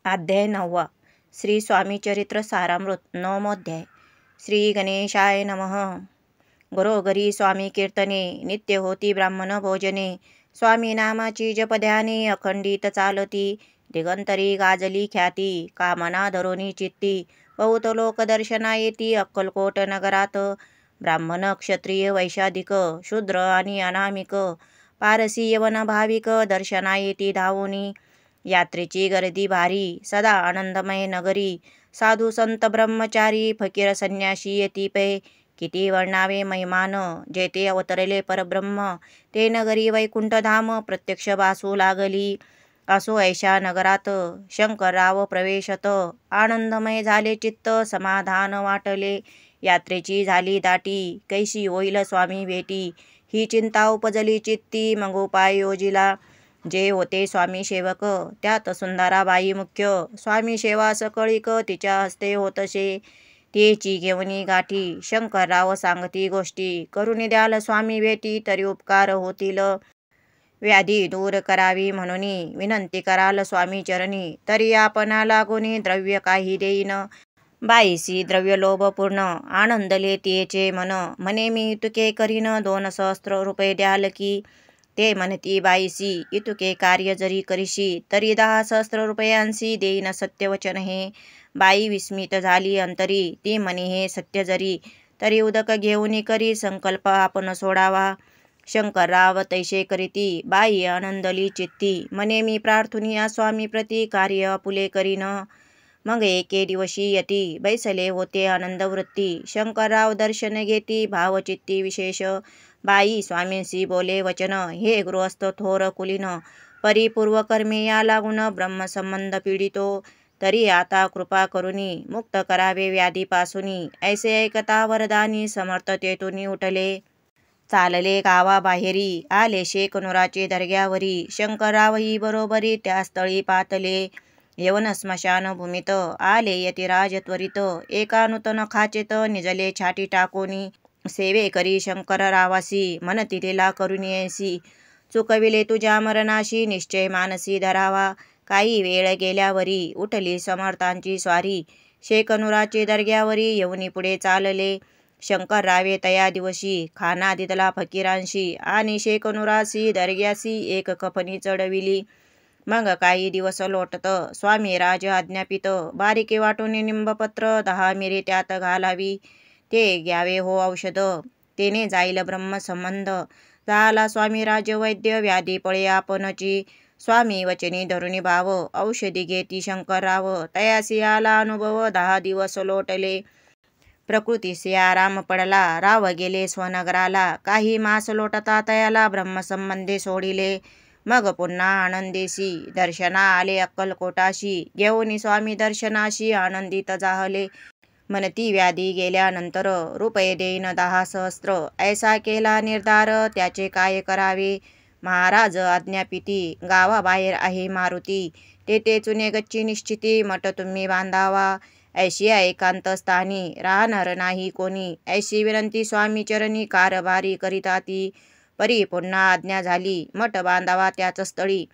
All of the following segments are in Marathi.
अध्याय 9. श्री स्वामी चरित्र सारामृत. 9मोऽध्याय. श्री गणेशाय नमः. घरोघरी स्वामी कीर्तने, नित्य होती ब्राह्मण भोजने. स्वामी नामाची जपध्याने, अखंडित चालती. दिगंतरी गाजली ख्याती, कामना धरोनी चित्ती. बहुत लोक दर्शना येती अक्कलकोट नगरात. ब्राह्मण, क्षत्रिय, वैशाधिक, शूद्र आणि अनामिक, पारसी, यवन, भाविक दर्शना येती धावोनी. यात्रेची गर्दी भारी, सदा आनंदमय नगरी. साधू संत ब्रह्मचारी, फकीर संन्यासी येती पै. किती वर्णावे महिमान, जेथे अवतरले परब्रह्म. ते नगरी वैकुंठधाम प्रत्यक्ष भासू लागली. असो ऐशा नगरात शंकरराव प्रवेशत. आनंदमय झाले चित्त, समाधान वाटले. यात्रेची झाली दाटी, कैसी होईल स्वामी भेटी. ही चिंता उपजली चित्ती, मग उपाय योजिला. जे होते स्वामी सेवक, त्यात सुंदराबाई मुख्य. स्वामी सेवा सकळीक, तिच्या हस्ते होतसे. तिची घेऊनी गाठी, शंकरराव सांगती गोष्टी. करून द्याल स्वामी भेटी, तरी उपकार होतील. व्याधी दूर करावी म्हणून विनंती कराल स्वामी चरणी. तरी आपणा लागून द्रव्य काही देईन. बाईसी द्रव्य लोभ पूर्ण, आनंदले तिचे मन. म्हणे मी इतुके करीन, 2 सहस्त्र रुपये द्याल की. ते म्हणती बाईसी, इतुके कार्य जरी करीशी, तरी 10 सहस्त्र रुपयांसी देईन सत्यवचन हे. बाई विस्मित झाली अंतरी, ती म्हणे हे सत्य जरी. तरी उदक घेऊन करी संकल्प आपण सोडावा. शंकरराव तैसे करीती, बाई आनंदली चित्ती. म्हणे मी प्रार्थुनिया स्वामी प्रती, कार्य आपुले करीन. मग एके दिवशी यती बैसले होते आनंदवृत्ती. शंकरराव दर्शन घेती, भावचित्ती विशेष. बाई स्वामींशी बोले वचन, हे गृहस्थ थोर कुलीन. परिपूर्व कर्मे या लागून ब्रह्मसंबंध पीडितो. तरी आता कृपा करुनी, मुक्त करावे व्याधीपासूनी. ऐसे ऐकता वरदानी, समर्थ तेथून उठले. चालले गावाबाहेरी, आले शेकनुराचे दर्ग्यावरी. शंकररावही बरोबरी त्या स्थळी पातले. येवन स्मशान भूमीत, आले यतिराज त्वरित. एका नूतन खाचेत निजले छाटी टाकोनी. सेवे करी शंकररावासी, म्हणती तिला करुणी ऐसी. चुकविले तुझ्या मरणाशी, निश्चय मानसी धरावा. काही वेळ गेल्यावरी, उठली समर्थांची स्वारी. शेकनुराचे दर्ग्यावरी येऊनी पुढे चालले. शंकररावे तया दिवशी, खाना दिदला फकीरांशी. आणि शेकनुरासी दर्ग्यासी एक कफनी चढविली. मग काही दिवस लोटत, स्वामी राज आज्ञापित. बारीके वाटून निंबपत्र, 10 मिरे त्यात घालावी. ते घ्यावे हो औषध, तेने जाईल ब्रह्मसंबंध. झाला स्वामी राज वैद्य, व्याधी पळे आपणची. स्वामी वचनी धरुनी भाव, औषधी घेती शंकरराव. तयासी आला अनुभव, 10 दिवस लोटले. प्रकृतीसी आराम पडला, राव गेले स्वनगराला. काही मास लोटता तयाला, ब्रह्मसंबंधे सोडिले. मग पुन्हा आनंदेसी, दर्शना आले अक्कलकोटाशी. घेऊनी स्वामी दर्शनाशी, आनंदित जाहले. म्हणती व्याधी गेल्यानंतर, रुपये देईन 10 सहस्त्र. ऐसा केला निर्धार, त्याचे काय करावे. महाराज आज्ञापिती, गावाबाहेर आहे मारुती. तेथे चुने गच्ची निश्चिती, मठ तुम्ही बांधावा. ऐशी एकांत स्थानी, राहणार नाही कोणी. ऐशी विनंती स्वामी चरणी, कारभारी करिता ती. परी पुन्हा आज्ञा झाली, मठ बांधावा त्याच स्थळी.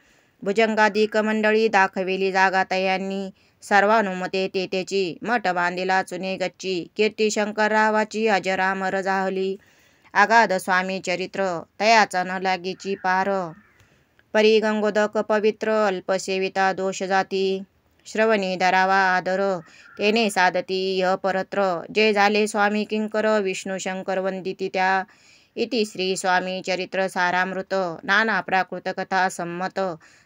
भुजंगाधिक मंडळी, दाखविली जागा तयांनी. सर्वानुमते तेथेची, मठ बांधिला चुने गच्ची. कीर्ती शंकररावाची अजरामर जाहली. अगाध स्वामी चरित्र, तयाचा न लागीची पार. परी गंगोदक पवित्र, अल्पसेविता दोष जाती. श्रवणी धरावा आदर, तेने साधती इह परत्र. जे झाले स्वामी किंकर, विष्णू शंकर वंदिती त्या. इति श्री स्वामी चरित्र सारामृत. नाना प्राकृत कथा संमत.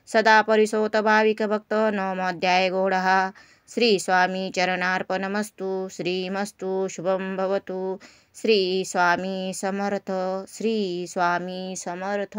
सदा परिसोत भाविक भक्त. 9मोऽध्याय गोडहा. श्री स्वामी चरणार्पणमस्तु. श्रीमस्तु शुभं भवतु. श्री स्वामी समर्थ. श्री स्वामी समर्थ.